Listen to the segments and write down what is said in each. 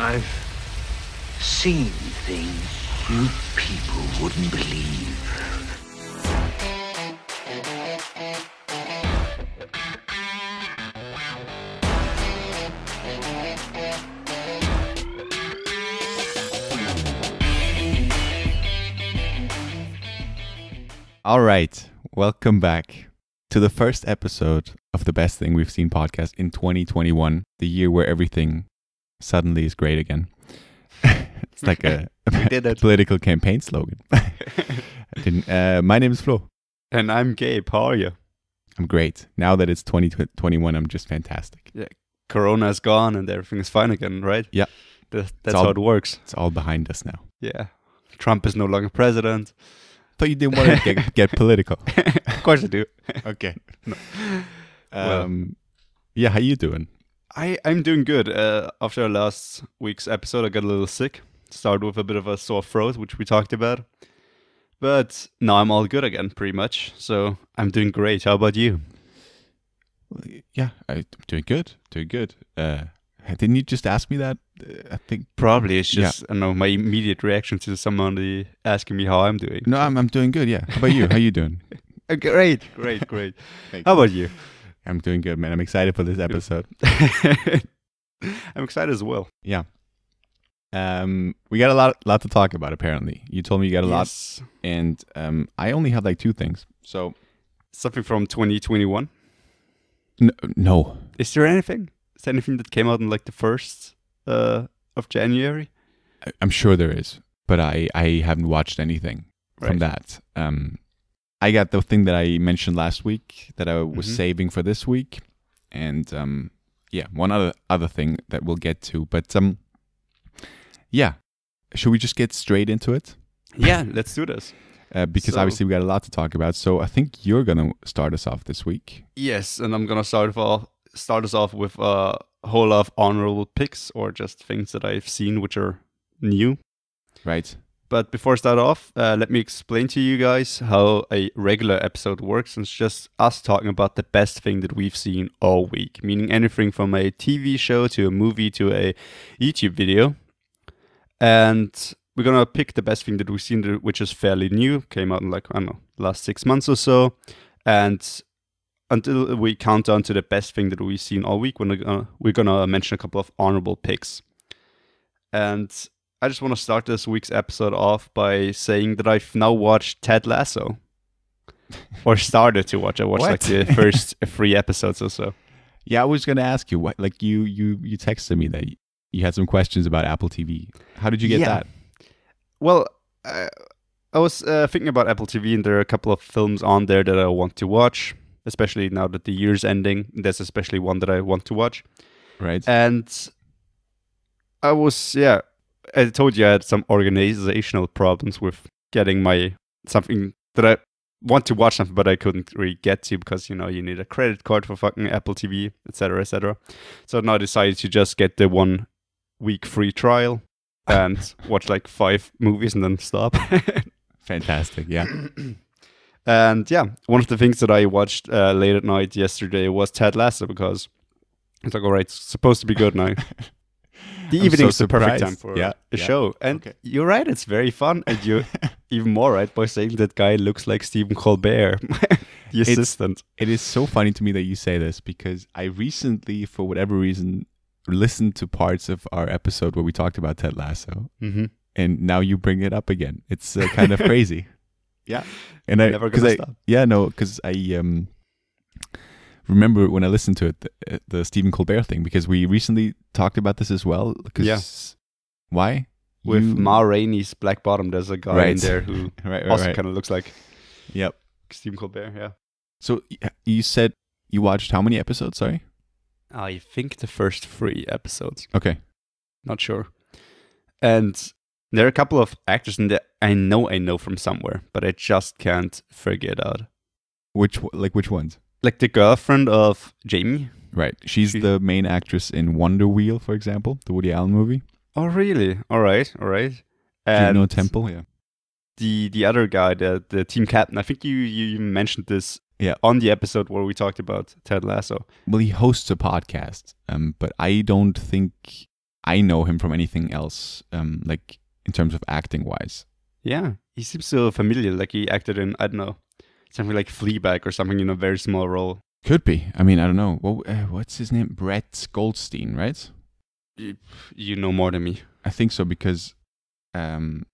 I've seen things you people wouldn't believe. All right, welcome back to the first episode of the Best Thing We've Seen podcast in 2021, the year where everything suddenly is great again. It's like a political campaign slogan. My name is Flo. And I'm Gabe. How are you? I'm great. Now that it's 2021, I'm just fantastic. Yeah, Corona is gone and everything is fine again, right? Yeah. That's how it works. It's all behind us now. Yeah. Trump is no longer president. Thought you didn't want to get political. Of course I do. Okay. No. Yeah, how you doing? I'm doing good. After last week's episode, I got a little sick. Started with a bit of a sore throat, which we talked about. But now I'm all good again, pretty much. So I'm doing great. How about you? Yeah, I'm doing good. Doing good. Didn't you just ask me that? I think probably it's just I don't know, my immediate reaction to somebody asking me how I'm doing. No, I'm doing good. Yeah. How about you? How you doing? Great. How about you? I'm doing good, man. I'm excited for this episode. I'm excited as well. Yeah. We got a lot to talk about. Apparently, you told me you got a lot, and I only have like two things. So something from 2021. No. Is there anything? Is there anything that came out in like the 1st of January? I'm sure there is, but I haven't watched anything from that. I got the thing that I mentioned last week that I was saving for this week, and one other thing that we'll get to. But yeah, should we just get straight into it? Yeah, let's do this. Because obviously we got a lot to talk about. So I think you're gonna start us off this week. Yes, and I'm gonna start us off with a whole lot of honorable picks or just things that I've seen which are new. Right. But before I start off, let me explain to you guys how a regular episode works. It's just us talking about the best thing that we've seen all week, meaning anything from a TV show to a movie to a YouTube video. And we're going to pick the best thing that we've seen, which is fairly new, came out in like, I don't know, last 6 months or so. And until we count down to the best thing that we've seen all week, we're gonna mention a couple of honorable picks. And I just want to start this week's episode off by saying that I've now watched Ted Lasso. Or started to watch. I watched like the first 3 episodes or so. Yeah, I was gonna ask you, what, like you texted me that you had some questions about Apple TV. How did you get that? Well, I was thinking about Apple TV, and there are a couple of films on there that I want to watch. Especially now that the year's ending, there's especially one that I want to watch. Right. And I told you I had some organizational problems with getting something that I want to watch something, but I couldn't really get to because, you need a credit card for fucking Apple TV, etc., etc. So now I decided to just get the 1 week free trial and watch like 5 movies and then stop. Fantastic. Yeah. And yeah, one of the things that I watched late at night yesterday was Ted Lasso because it's like, all right, it's supposed to be good now. The evening's the perfect time for a show. And you're right, it's very fun. And you're even more right by saying that guy looks like Stephen Colbert, the assistant. It is so funny to me that you say this because I recently, for whatever reason, listened to parts of our episode where we talked about Ted Lasso. Mm-hmm. And now you bring it up again. It's kind of crazy. Yeah, and I never gonna stop. Yeah, no, because I remember when I listened to it, the Stephen Colbert thing, because we recently talked about this as well. Why? With Ma Rainey's Black Bottom, there's a guy in there who also kind of looks like Stephen Colbert. Yeah. So you said you watched how many episodes? Sorry. I think the first 3 episodes. Okay. Not sure. And there are a couple of actors in there I know from somewhere, but I just can't figure it out. Which ones? Like the girlfriend of Jamie. Right. She's the main actress in Wonder Wheel, for example, the Woody Allen movie. Oh, really? All right. Juno Temple, yeah. The other guy, the team captain, I think you mentioned this on the episode where we talked about Ted Lasso. Well, he hosts a podcast, but I I know him from anything else, like in terms of acting wise. Yeah, he seems so familiar. Like he acted in, I don't know, something like Fleabag or something in a very small role. Could be. I mean, I don't know. What's his name? Brett Goldstein, right? You know more than me. I think so because I'm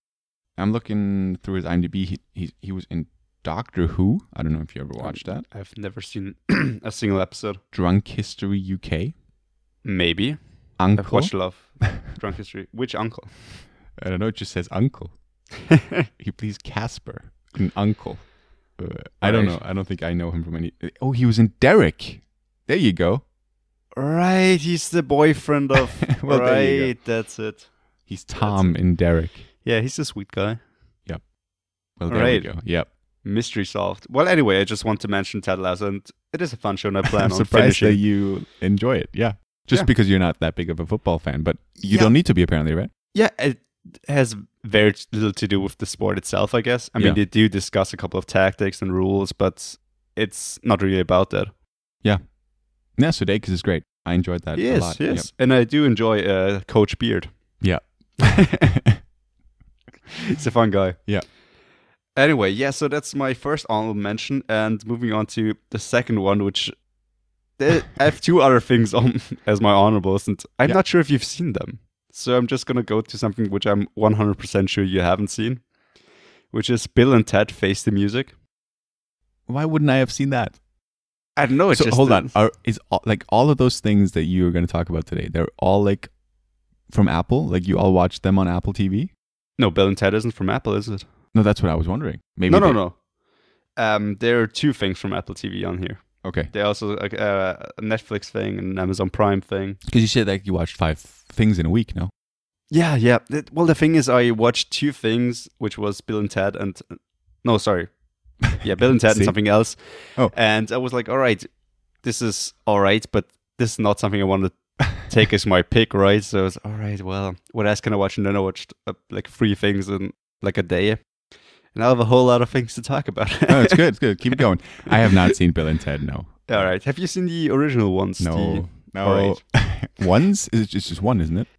looking through his IMDb. He was in Doctor Who. I don't know if you ever watched that. I've never seen a single episode. Drunk History UK. Maybe. Uncle. I've watched a lot of Drunk History. Which uncle? I don't know. It just says Uncle. He plays Casper. An uncle. I don't know. I don't think I know him from any. Oh, he was in Derek. There you go. Right, he's the boyfriend of. Well, right, there you go. that's it. He's Tom in Derek. Yeah, he's a sweet guy. Yep. Well, there we go. Yep. Mystery solved. Well, anyway, I just want to mention Ted Lasso, and it is a fun show, and I plan I'm on surprised finishing. that you enjoy it. Yeah. Just because you're not that big of a football fan, but you don't need to be apparently, right? Yeah, it has very little to do with the sport itself, I guess. I mean, they do discuss a couple of tactics and rules, but it's not really about that. Yeah. Yeah, Sudeikis is great. I enjoyed that a lot. Yes, Yep. and I do enjoy Coach Beard. Yeah. He's a fun guy. Yeah. Anyway, yeah, so that's my first honorable mention, and moving on to the second one, which I have two other things on as my honorables, and I'm not sure if you've seen them. So I'm just going to go to something which I'm 100% sure you haven't seen, which is Bill and Ted Face the Music. Why wouldn't I have seen that? I don't know. So hold on. Is all of those things that you are going to talk about today, they're all like from Apple? Like you all watch them on Apple TV? No, Bill and Ted isn't from Apple, is it? No, that's what I was wondering. Maybe No. There are two things from Apple TV on here. Okay. They also a Netflix thing and an Amazon Prime thing. Because you said like you watched 5 things in a week, no? Yeah. Well, the thing is, I watched two things, which was Bill and Ted and... No, sorry. Yeah, Bill and Ted and something else. Oh. And I was like, all right, this is all right, but this is not something I want to take as my pick, right? So I was, all right, well, what else can I watch? And then I watched like 3 things in like a day. And I have a whole lot of things to talk about. Oh, it's good. It's good. Keep it going. I have not seen Bill and Ted, no. All right. Have you seen the original ones? No. All right. Ones? It's just one, isn't it?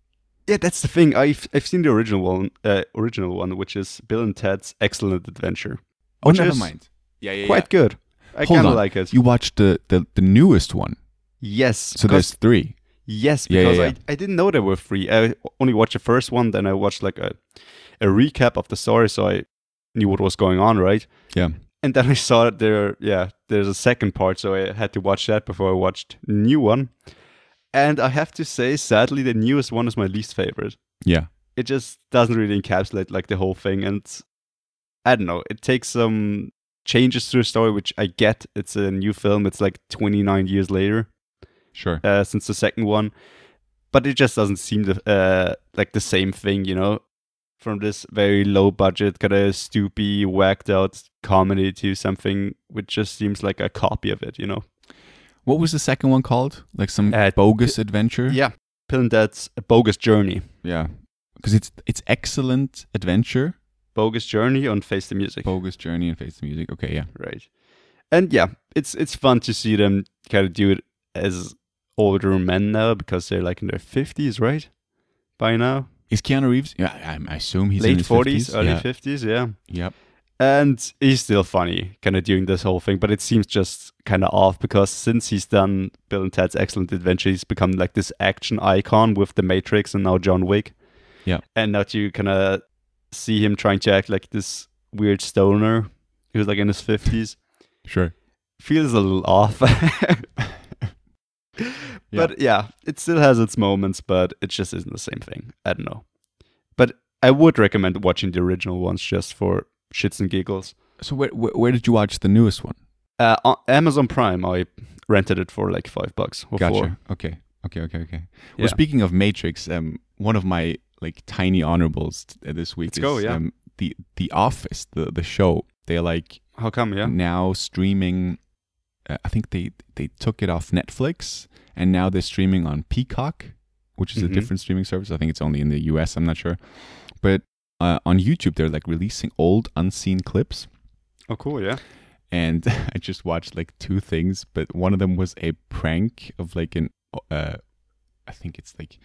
Yeah, that's the thing. I've seen the original one, which is Bill and Ted's Excellent Adventure. Oh, never mind. Yeah. Quite good. I kind of like it. You watched the newest one? Yes. So there's 3? Yes, because I didn't know there were 3. I only watched the first one, then I watched like a recap of the story, so I knew what was going on, right? Yeah. And then I saw that there's a second part, so I had to watch that before I watched the new one. And I have to say, sadly, the newest one is my least favorite. Yeah. It just doesn't really encapsulate like the whole thing, and I don't know, it takes some changes to the story, which I get. It's a new film. It's like 29 years later. Sure. Since the second one. But it just doesn't seem like the same thing, you know? From this very low budget, kind of stoopy, whacked out comedy to something which just seems like a copy of it, you know? What was the second one called? Like some bogus adventure? Yeah. Bill and Ted's A Bogus Journey. Yeah. Because it's Excellent Adventure. Bogus Journey on Face the Music. Bogus Journey and Face the Music. Okay, yeah. Right. And yeah, it's fun to see them kind of do it as older men now, because they're like in their 50s, right? By now. Is Keanu Reeves? Yeah, I assume he's late in his 40s, 50s. early 50s, yeah. Yep. And he's still funny, kind of doing this whole thing, but it seems just kind of off, because since he's done Bill and Ted's Excellent Adventure, he's become like this action icon with The Matrix and now John Wick. Yeah. And now you kind of see him trying to act like this weird stoner who's like in his 50s. Sure. Feels a little off. But yeah, it still has its moments, but it just isn't the same thing. I don't know. But I would recommend watching the original ones just for shits and giggles. So where did you watch the newest one? On Amazon Prime. I rented it for like $5 or Gotcha. $4. Okay. Well, speaking of Matrix, one of my like tiny honorables this week the Office, the show. They're like, how come? Yeah. Now streaming. I think they took it off Netflix, and now they're streaming on Peacock, which is a different streaming service. I think it's only in the US. I'm not sure, but on YouTube they're like releasing old unseen clips. Oh, cool! Yeah. And I just watched like 2 things, but one of them was a prank of like I think it's like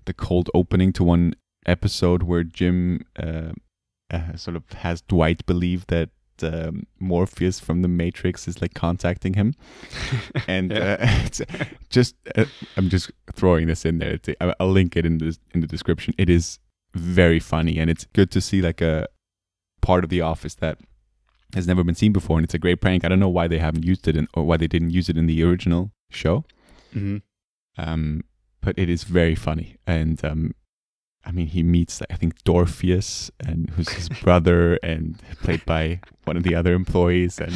the cold opening to one episode where Jim sort of has Dwight believe that Morpheus from the Matrix is like contacting him, and it's just I'm just throwing this in there. I'll link it in the description. It is very funny, and it's good to see like a part of The Office that has never been seen before, and it's a great prank. I don't know why they haven't used it or why they didn't use it in the original show. But it is very funny, and I mean, he meets, I think, Dorpheus, and who's his brother, and played by one of the other employees. And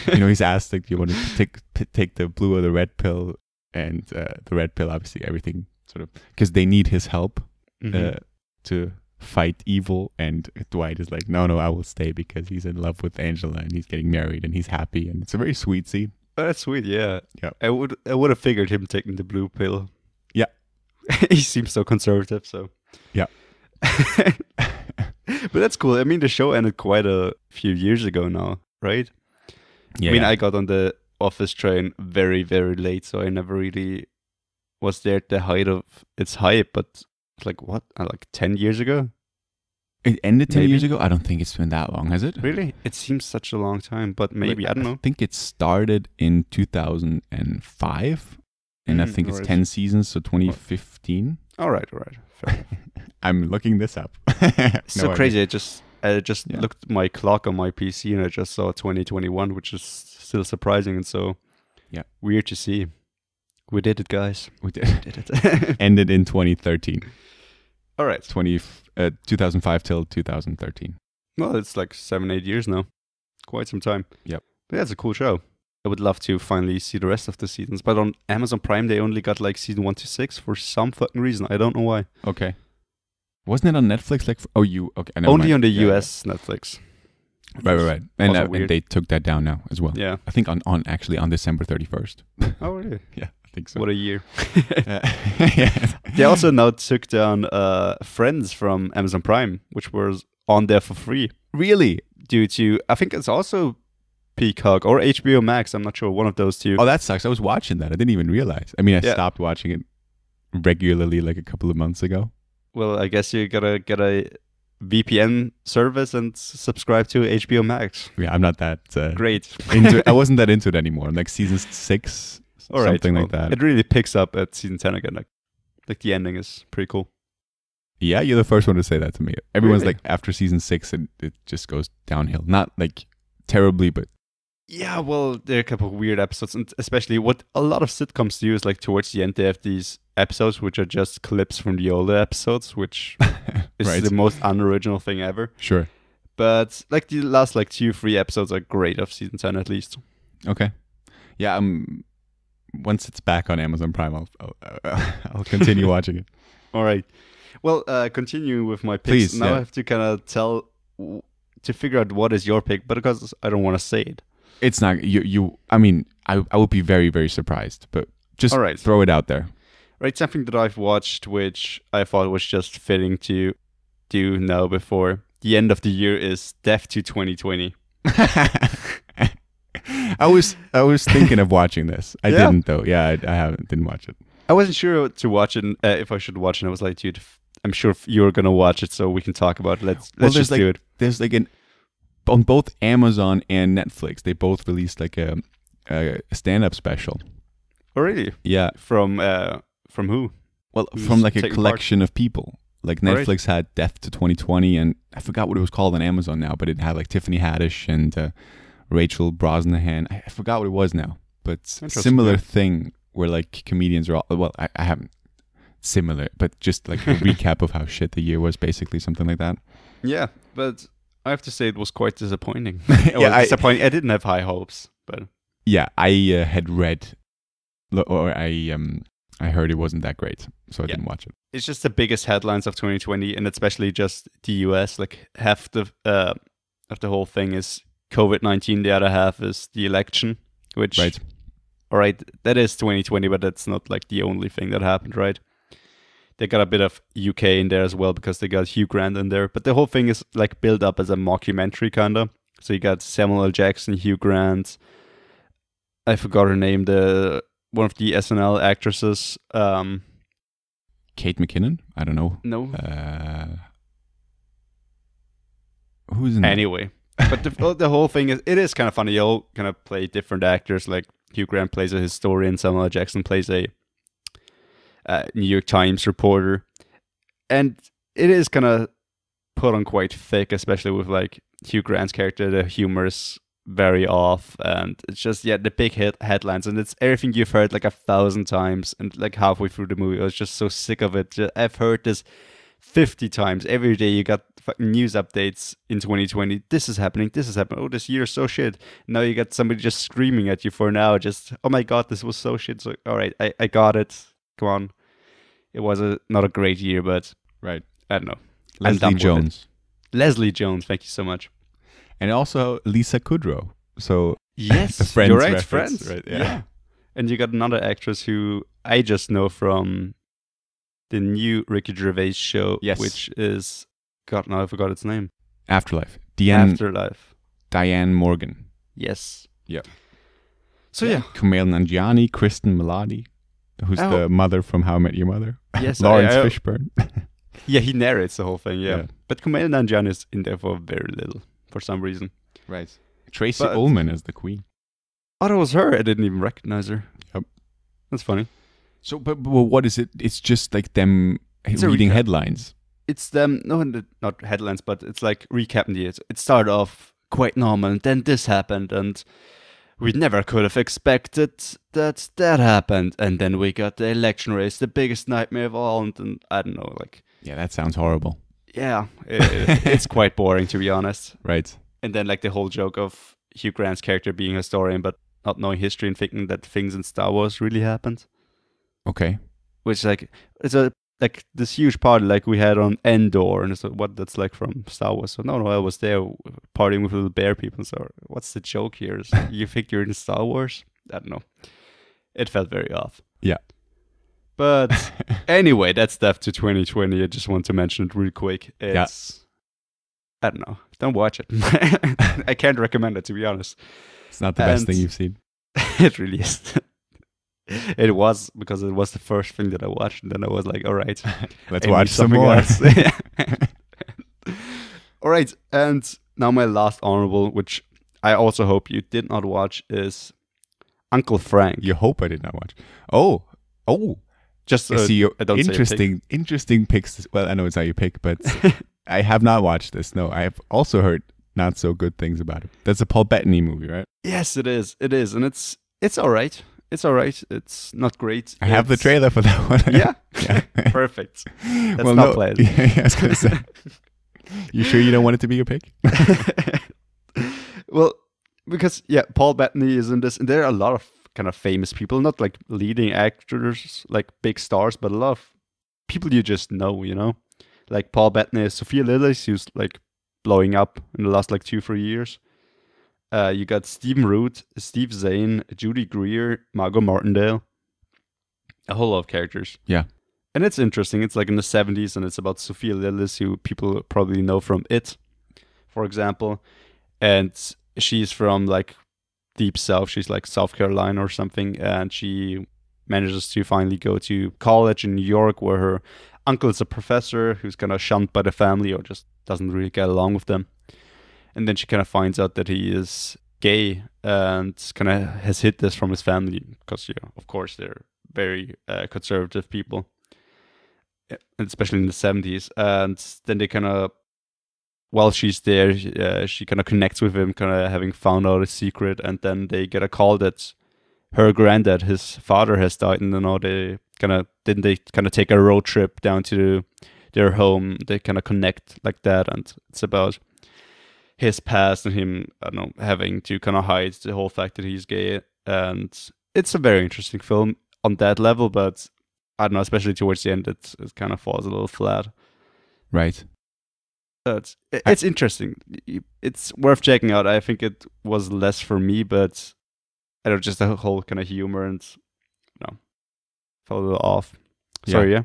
he's asked, like, do you want to take the blue or the red pill? And the red pill, obviously, everything sort of because they need his help to fight evil. And Dwight is like, no, I will stay because he's in love with Angela and he's getting married and he's happy. And it's a very sweet scene. Oh, that's sweet. Yeah. I would have figured him taking the blue pill. Yeah. He seems so conservative, so. Yeah. But that's cool. I mean, the show ended quite a few years ago now, right? Yeah. I mean, I got on the Office train very, very late, so I never really was there at the height of its hype, but it's like, what? Like 10 years ago? It ended 10 years ago? I don't think it's been that long, has it? Really? It seems such a long time, but maybe, I don't know. I think it started in 2005, and I think it's 10 seasons, so 2015. All right. Fair. I'm looking this up. So crazy. I just looked at my clock on my PC and I just saw 2021, which is still surprising and so weird to see. We did it, guys. We did it. Ended in 2013. All right. 2005 till 2013. Well, it's like 7-8 years now. Quite some time. Yep. But yeah, it's a cool show. I would love to finally see the rest of the seasons. But on Amazon Prime, they only got like season 1 to 6 for some fucking reason. I don't know why. Okay. Wasn't it on Netflix? Like, okay. Only on the US Netflix. Right. And they took that down now as well. Yeah. I think on December 31st. Oh, really? Yeah, I think so. What a year. Yeah. They also now took down Friends from Amazon Prime, which was on there for free. Really? Due to, I think it's also Peacock or HBO Max. I'm not sure. One of those two. Oh, that sucks. I was watching that. I didn't even realize. I mean, I stopped watching it regularly like a couple of months ago. Well, I guess you gotta get a VPN service and subscribe to HBO Max. Yeah, I'm not that great. I wasn't that into it anymore. Like season 6, something like that. It really picks up at season 10 again. Like the ending is pretty cool. Yeah, you're the first one to say that to me. Everyone's like, after season 6, it just goes downhill. Not like terribly, but yeah, well, there are a couple of weird episodes, and especially what a lot of sitcoms do is like towards the end they have these episodes which are just clips from the older episodes, which is the most unoriginal thing ever. Sure. But like the last like 2-3 episodes are great of season 10 at least. Okay. Yeah, once it's back on Amazon Prime, I'll continue watching it. All right. Well, continuing with my picks. Please, now I have to kind of to figure out what is your pick, but because I don't want to say it. It's not you. I mean, I would be very, very surprised, but just throw it out there. Right, something that I've watched, which I thought was just fitting to do now before the end of the year, is Death to 2020. I was thinking of watching this. I didn't though. Yeah, I didn't watch it. I wasn't sure to watch it if I should watch it. I was like, dude, I'm sure you're gonna watch it, so we can talk about it. Let's just do it. There's like on both Amazon and Netflix, they both released like a stand-up special. Oh, really? Yeah. From who? Well, from like a collection of people. Like Netflix had Death to 2020, and I forgot what it was called on Amazon now, but it had like Tiffany Haddish and Rachel Brosnahan. I forgot what it was now, but similar thing where like comedians are all, well, I haven't similar, but just like a recap of how shit the year was, basically, something like that. Yeah, but I have to say it was quite disappointing. Disappointing. I didn't have high hopes, but yeah, I had read, or I heard it wasn't that great, so I didn't watch it. It's just the biggest headlines of 2020, and especially just the US. Like half of the whole thing is COVID-19, the other half is the election, which, all right, that is 2020, but that's not like the only thing that happened, right? They got a bit of UK in there as well because they got Hugh Grant in there. But the whole thing is like built up as a mockumentary kind of. So you got Samuel L. Jackson, Hugh Grant. I forgot her name. One of the SNL actresses. Kate McKinnon? I don't know. No. Who's in Anyway. But the whole thing is, it is kind of funny. You all kind of play different actors. Like Hugh Grant plays a historian, Samuel L. Jackson plays a New York Times reporter, and it is kind of put on quite thick, especially with like Hugh Grant's character. The humor is very off, and it's just the big headlines, and it's everything you've heard like 1,000 times. And like halfway through the movie, I was just so sick of it. I've heard this 50 times. Every day you got fucking news updates in 2020. This is happening. Oh, this year is so shit. Now you got somebody just screaming at you for an hour. Just, oh my God, this was so shit. So, all right, I got it. Come on. It was not a great year, but right. I don't know. Leslie Jones. Leslie Jones. Thank you so much. And also Lisa Kudrow. So yes, the Friends you're right, reference, Friends. Right? Yeah. And you got another actress who I just know from the new Ricky Gervais show, which is, God, now I forgot its name. Afterlife. Afterlife. Diane Morgan. Yes. Yeah. So yeah. Kumail Nanjiani, Kristen Milotti, who's the mother from How I Met Your Mother. Yes, Lawrence Fishburne. Yeah, he narrates the whole thing. Yeah. But Kumail Nanjiani is in there for very little, for some reason. Right. Tracy Ullman is the queen. Oh, that was her. I didn't even recognize her. Yep. That's funny. So, but what is it? It's just like them reading headlines. It's them, not headlines, but it's like recapping the year. It started off quite normal, and then this happened, and we never could have expected that happened. And then we got the election race, the biggest nightmare of all, and I don't know, like... Yeah, that sounds horrible. Yeah, it's quite boring, to be honest. Right. And then like the whole joke of Hugh Grant's character being a historian, but not knowing history and thinking that things in Star Wars really happened. Okay. Which like it's a like this huge party like we had on Endor, and it's what that's like from Star Wars. So no, I was there partying with little bear people. So what's the joke here? Is you think you're in Star Wars? I don't know. It felt very off. Yeah. But anyway, that's stuff to 2020. I just want to mention it real quick. It's I don't know. Don't watch it. I can't recommend it, to be honest. It's not the best thing you've seen. It really is. It was, because it was the first thing that I watched, and then I was like, all right, let's watch something else. All right, and now my last honorable, which I also hope you did not watch, is Uncle Frank. You hope I did not watch. Oh. Just interesting picks. Well, I know it's how you pick, but I have not watched this. No, I have also heard not so good things about it. That's a Paul Bettany movie, right? Yes, it is. It is, and it's all right. It's all right. It's not great. I have the trailer for that one. Yeah. Perfect. That's not played. Yeah, I was gonna say. You sure you don't want it to be your pick? Well, because Paul Bettany is in this, and there are a lot of kind of famous people, not like leading actors, like big stars, but a lot of people you just know, you know, like Paul Bettany, Sophia Lillis, who's like blowing up in the last like 2-3 years. You got Stephen Root, Steve Zahn, Judy Greer, Margot Martindale, a whole lot of characters. Yeah. And it's interesting. It's like in the 70s, and it's about Sophia Lillis, who people probably know from It, for example. And she's from like deep south. She's like South Carolina or something, and she manages to finally go to college in New York, where her uncle is a professor who's kind of shunned by the family or just doesn't really get along with them. And then she kind of finds out that he is gay and kind of has hid this from his family because, of course, they're very conservative people, especially in the 70s. And then they kind of, while she's there, she kind of connects with him, kind of having found out a secret. And then they get a call that her granddad, his father, has died. And they kind of take a road trip down to their home. They kind of connect like that. And it's about his past and him, I don't know, having to kind of hide the whole fact that he's gay. And it's a very interesting film on that level, but I don't know, especially towards the end, it kind of falls a little flat. Right. But it's interesting. It's worth checking out. I think it was less for me, but I don't know, just the whole kind of humor and, felt a little off. Sorry, yeah?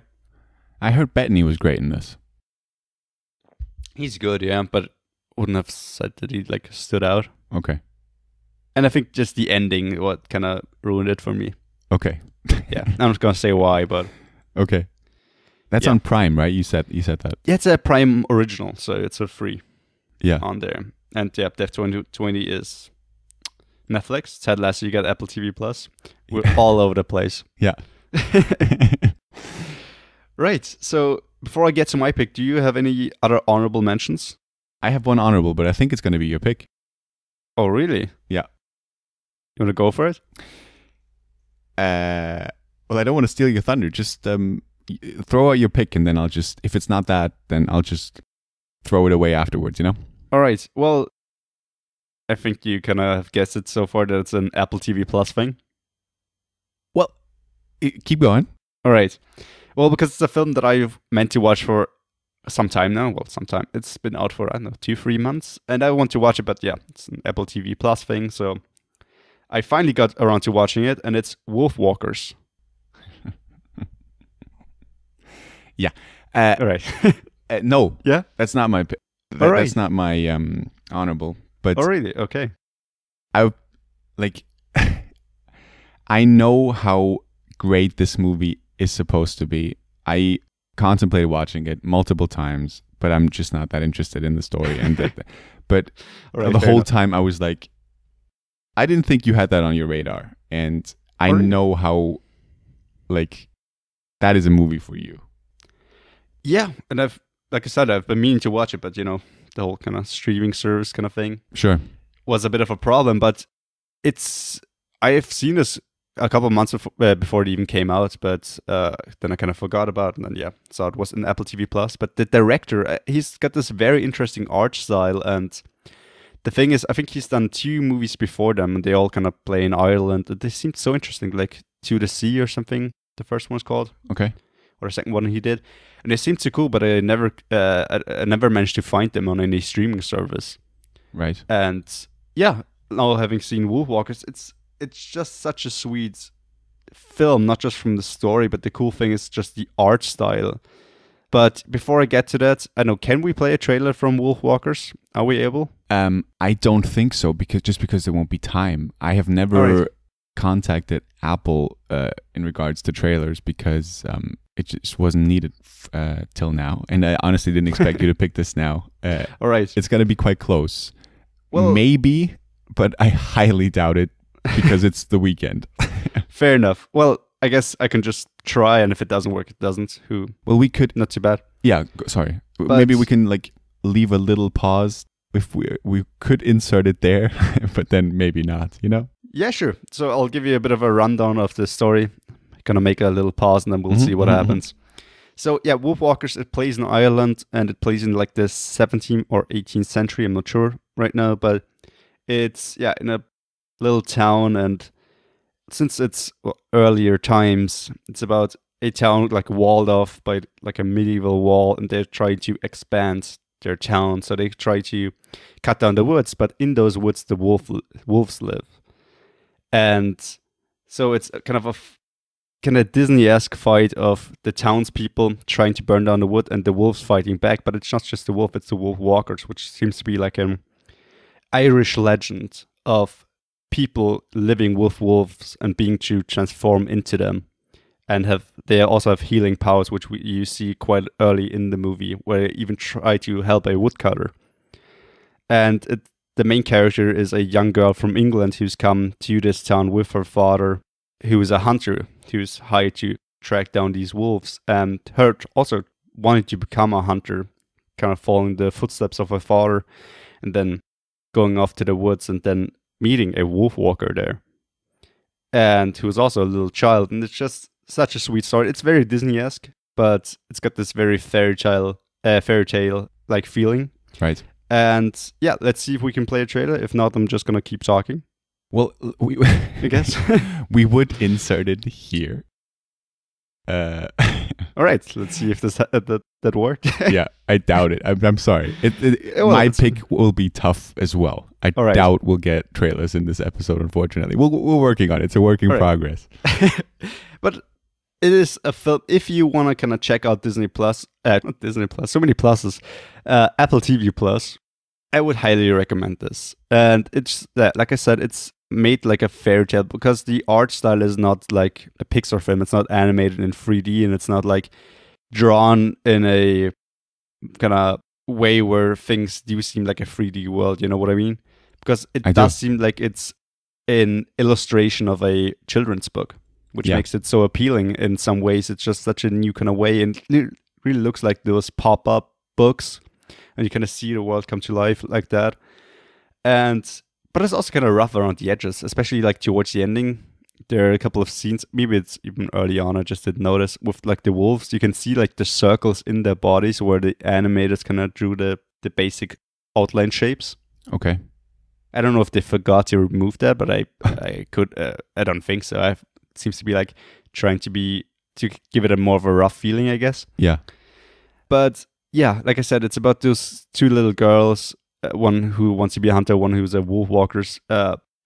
I heard Bettany was great in this. He's good, yeah, but wouldn't have said that he like stood out. Okay. And I think just the ending what kind of ruined it for me. Okay. Yeah, I'm not gonna say why, but okay. That's on Prime, right? You said that. Yeah, it's a Prime original, so it's a free Yeah. on there. And yeah, Def 2020 is Netflix. Ted Lasso, you got Apple TV Plus. We're all over the place. Yeah. Right. So before I get to my pick, do you have any other honorable mentions? I have one honorable, but I think it's going to be your pick. Oh, really? Yeah. You want to go for it? Well, I don't want to steal your thunder. Just throw out your pick, and then I'll just, if it's not that, then I'll just throw it away afterwards, you know? All right. Well, I think you kind of have guessed it so far that it's an Apple TV Plus thing. Well, keep going. All right. Well, because it's a film that I've meant to watch for some time now. Well, some time. It's been out for, I don't know, 2-3 months. And I want to watch it, but yeah, it's an Apple TV Plus thing. So I finally got around to watching it, and it's Wolfwalkers. Yeah. All right. No. Yeah? That's not my pick. That's not my honorable. But Oh, really? Okay. I know how great this movie is supposed to be. I contemplated watching it multiple times, but I'm just not that interested in the story. But Right, the fair whole enough. time I was like, I didn't think you had that on your radar, and I Really? know how, like, that is a movie for you. Yeah, and like I said, I've been meaning to watch it, but the whole kind of streaming service kind of thing Sure. was a bit of a problem. But I've seen this a couple of months before it even came out, but then I kind of forgot about it, and then so it was in Apple TV Plus. But the director, he's got this very interesting art style, and the thing is, I think he's done 2 movies before them, and they all kind of play in Ireland. They seemed so interesting, like To the Sea or something. The first one's called. Okay. Or the second one he did, and they seemed so cool, but I never managed to find them on any streaming service. Right. And yeah, now having seen Wolfwalkers, it's just such a sweet film, not just from the story, but the cool thing is just the art style. But before I get to that, I know, can we play a trailer from Wolfwalkers? Are we able? I don't think so, because there won't be time. I have never contacted Apple in regards to trailers because it just wasn't needed till now, and I honestly didn't expect you to pick this now. All right, it's gonna be quite close. Well, maybe, but I highly doubt it because it's the weekend. Fair enough. Well, I guess I can just try, and if it doesn't work, it doesn't. Well, we could. Not too bad. Yeah, sorry. But maybe we can leave a little pause. If we could insert it there, but then maybe not. Yeah, sure. So I'll give you a bit of a rundown of the story. Gonna make a little pause, and then we'll see what happens. So yeah, Wolfwalkers, it plays in Ireland, and it plays in like the 17th or 18th century. I'm not sure right now, but it's in a little town, and since it's earlier times, it's about a town like walled off by like a medieval wall, and they're trying to expand their town, so they try to cut down the woods, but in those woods the wolves live, and so it's kind of a Disney-esque fight of the townspeople trying to burn down the wood and the wolves fighting back. But it's not just the wolf, it's the Wolfwalkers, which seems to be like an Irish legend of people living with wolves and being to transform into them, and they also have healing powers, which you see quite early in the movie, where they even try to help a woodcutter. And the main character is a young girl from England who's come to this town with her father, who is a hunter, who's hired to track down these wolves, and her also wanted to become a hunter, kind of following the footsteps of her father, and then going off to the woods and then meeting a wolfwalker there, and who was also a little child. And it's just such a sweet story. It's very Disney-esque, but it's got this very fairytale like feeling. Right. And yeah, let's see if we can play a trailer. If not, I'm just gonna keep talking. Well, I guess we would insert it here. All right, let's see if that worked. Yeah, I doubt it. I'm sorry. Well, my pick will be tough as well. I right. doubt we'll get trailers in this episode. Unfortunately, we're working on it. It's a work in progress. But it is a film. If you want to kind of check out Disney Plus, not Disney Plus, so many pluses, Apple TV Plus, I would highly recommend this. And it's like I said, it's made like a fairy tale because the art style is not like a Pixar film. It's not animated in 3D, and it's not like drawn in a kind of way where things do seem like a 3D world. You know what I mean? Because it does seem like it's an illustration of a children's book, which makes it so appealing in some ways. It's just such a new kind of way, and it really looks like those pop-up books, and you kind of see the world come to life like that. But it's also kind of rough around the edges, especially like towards the ending. There are a couple of scenes, maybe it's even early on, I just didn't notice, with like the wolves. You can see like the circles in their bodies where the animators kind of drew the basic outline shapes. Okay. I don't know if they forgot to remove that, but I don't think so. It seems to be like trying to give it a more of a rough feeling, I guess. Yeah. But yeah, like I said, it's about those two little girls, one who wants to be a hunter, one who's a Wolfwalkers,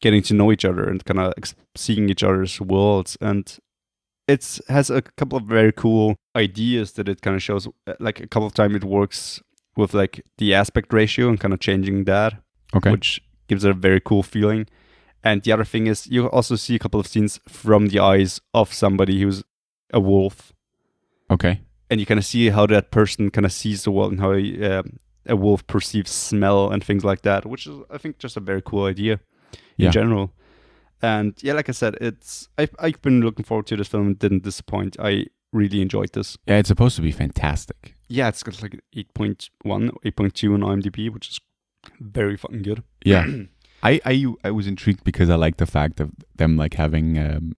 getting to know each other and kind of seeing each other's worlds. And it has a couple of very cool ideas that it kind of shows. Like a couple of times it works with like the aspect ratio and kind of changing that, which gives it a very cool feeling. And the other thing is you also see a couple of scenes from the eyes of somebody who's a wolf. Okay. And you kind of see how that person kind of sees the world and how a wolf perceives smell and things like that, which is, I think, just a very cool idea in general. And yeah, like I said, I've been looking forward to this film and didn't disappoint. I really enjoyed this. Yeah, it's supposed to be fantastic. Yeah, it's got like 8.1, 8.2 on IMDb, which is very fucking good. Yeah. I was intrigued because I like the fact of them like having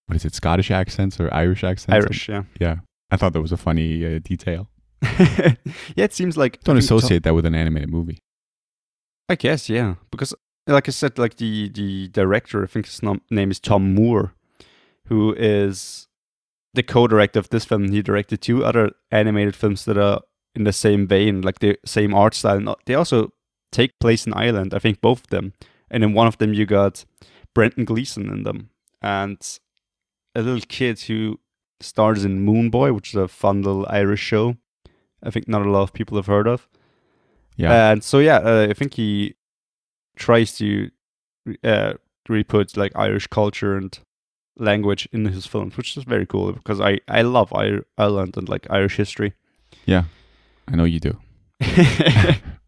what is it, Scottish accents or Irish accents? Irish, yeah. Yeah. I thought that was a funny detail. Yeah, it seems like... Don't associate that with an animated movie. I guess, yeah. Because, like I said, like the director, I think his name is Tom Moore, who is the co-director of this film. He directed 2 other animated films that are in the same vein, like the same art style. And they also take place in Ireland, I think both of them. And in one of them, you got Brendan Gleeson in them. And a little kid who stars in Moon Boy, which is a fun little Irish show. I think not a lot of people have heard of. Yeah. And so, I think he tries to really put like Irish culture and language in his films, which is very cool because I love Ireland and like Irish history. Yeah, I know you do.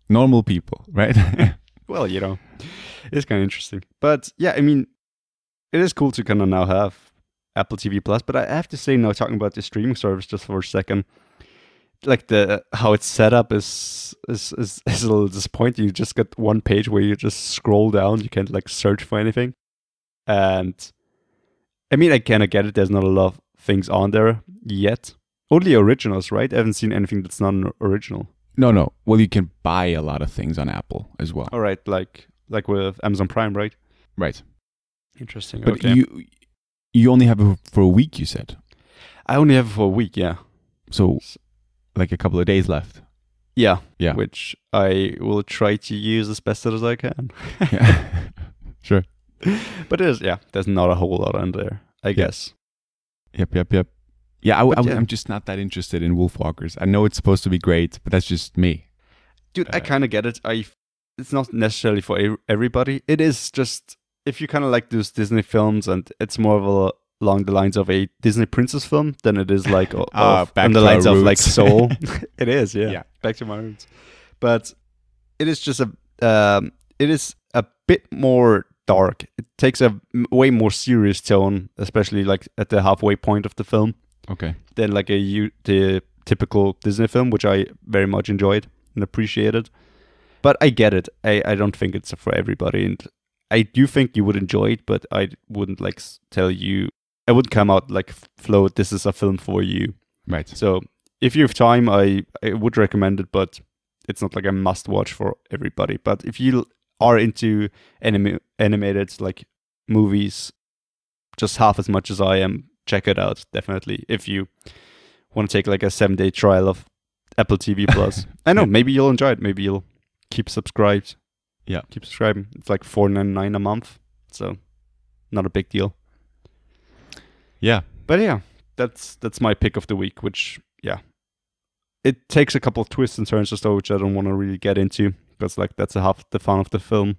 Normal people, right? Well, it's kind of interesting. But yeah, I mean, it is cool to kind of now have Apple TV Plus, but I have to say now, talking about the streaming service just for a second, like how it's set up is a little disappointing. You just got one page where you just scroll down, you can't like search for anything. And I mean, I kind of get it, there's not a lot of things on there yet. Only originals, right? I haven't seen anything that's not an original. No. Well, you can buy a lot of things on Apple as well. All right, like with Amazon Prime, right? Right. Interesting. But okay. You only have it for a week, you said? I only have it for a week, yeah. So, like a couple of days left? Yeah. Yeah. Which I will try to use as best as I can. Yeah. Sure. But there's not a whole lot on there, I guess. Yep. Yeah, I'm just not that interested in Wolfwalkers. I know it's supposed to be great, but that's just me. Dude, I kind of get it. It's not necessarily for everybody. It is just, if you kind of like those Disney films and it's more of along the lines of a Disney princess film than it is like on the lines of like Soul. It is, yeah. Back to my roots. But it is just it is a bit more dark. It takes a way more serious tone, especially like at the halfway point of the film. Okay. Than like the typical Disney film, which I very much enjoyed and appreciated. But I get it. I don't think it's for everybody, and I do think you would enjoy it, but I wouldn't like tell you. I wouldn't come out like, Flo, this is a film for you. Right. So if you have time, I would recommend it, but it's not like a must watch for everybody. But if you are into animated like movies, just half as much as I am, check it out, definitely. If you want to take like a 7-day trial of Apple TV Plus. I know, maybe you'll enjoy it. Maybe you'll keep subscribed. Yeah. Keep subscribing. It's like $4.99 a month. So not a big deal. Yeah. But yeah, that's my pick of the week, which, it takes a couple of twists and turns just which I don't want to really get into, because like that's half the fun of the film.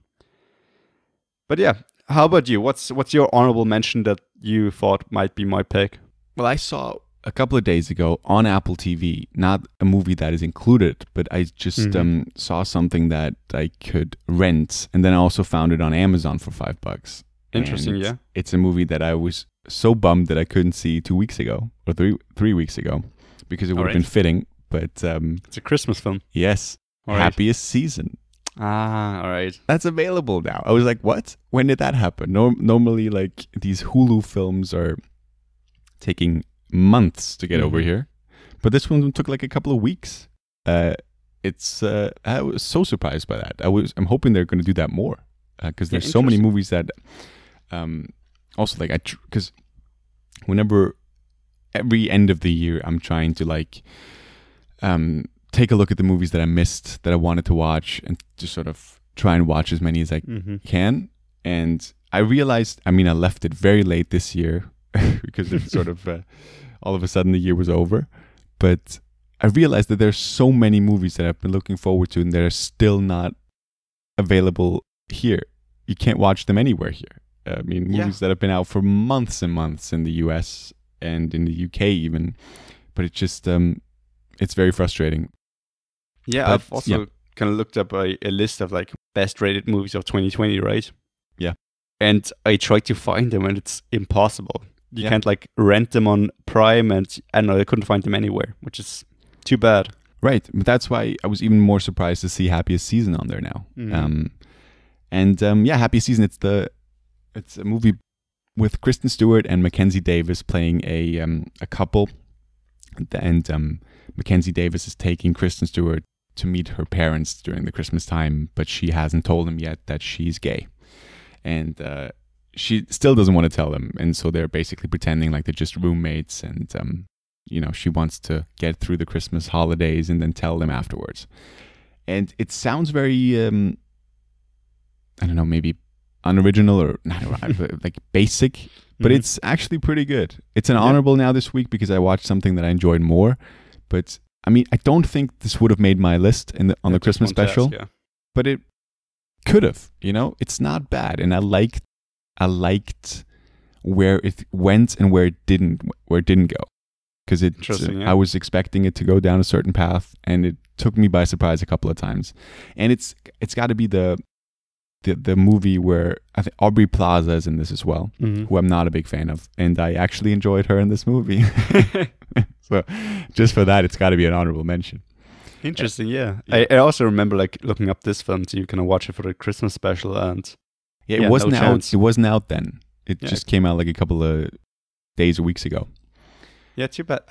But yeah, how about you? What's your honorable mention that you thought might be my pick? Well, I saw a couple of days ago on Apple TV, not a movie that is included, but I just saw something that I could rent, and then I also found it on Amazon for $5. Interesting, And yeah. It's a movie that I was so bummed that I couldn't see 2 weeks ago, or three weeks ago, because it would have been fitting. But it's a Christmas film. yes, Happiest Season. Ah, all right. That's available now. I was like, what? When did that happen? Normally, like, these Hulu films are taking months to get over here, but this one took like a couple of weeks. I was so surprised by that. I'm hoping they're going to do that more, because there's so many movies that also, like, because whenever every end of the year I'm trying to like take a look at the movies that I missed that I wanted to watch, and just sort of try and watch as many as I can. And I realized, I left it very late this year because it's sort of all of a sudden the year was over. But I realized that there's so many movies that I've been looking forward to and that are still not available here. You can't watch them anywhere here. Movies that have been out for months and months in the US and in the UK even. But it's just, it's very frustrating. Yeah, but, I've also kind of looked up a list of like best rated movies of 2020, right? Yeah. And I tried to find them and it's impossible. You can't like rent them on Prime, and I don't know, I couldn't find them anywhere, which is too bad. Right. But that's why I was even more surprised to see Happiest Season on there now. Happiest Season, it's a movie with Kristen Stewart and Mackenzie Davis playing a couple. And Mackenzie Davis is taking Kristen Stewart to meet her parents during the Christmas time, but she hasn't told them yet that she's gay. And she still doesn't want to tell them. And so they're basically pretending like they're just roommates. And, she wants to get through the Christmas holidays and then tell them afterwards. And it sounds very, I don't know, maybe unoriginal or like basic, but it's actually pretty good. It's an honorable now this week because I watched something that I enjoyed more. But I don't think this would have made my list on the Christmas special, but it could have. It's not bad, and I liked where it went and where it didn't go, because I was expecting it to go down a certain path, and it took me by surprise a couple of times. And it's got to be the movie where I think Aubrey Plaza is in this as well, who I'm not a big fan of, and I actually enjoyed her in this movie. So just for that, it's got to be an honorable mention. Interesting, yeah. I also remember like looking up this film to kind of watch it for the Christmas special, and it wasn't out. It wasn't out then. It just came out like a couple of days or weeks ago. Yeah, too bad.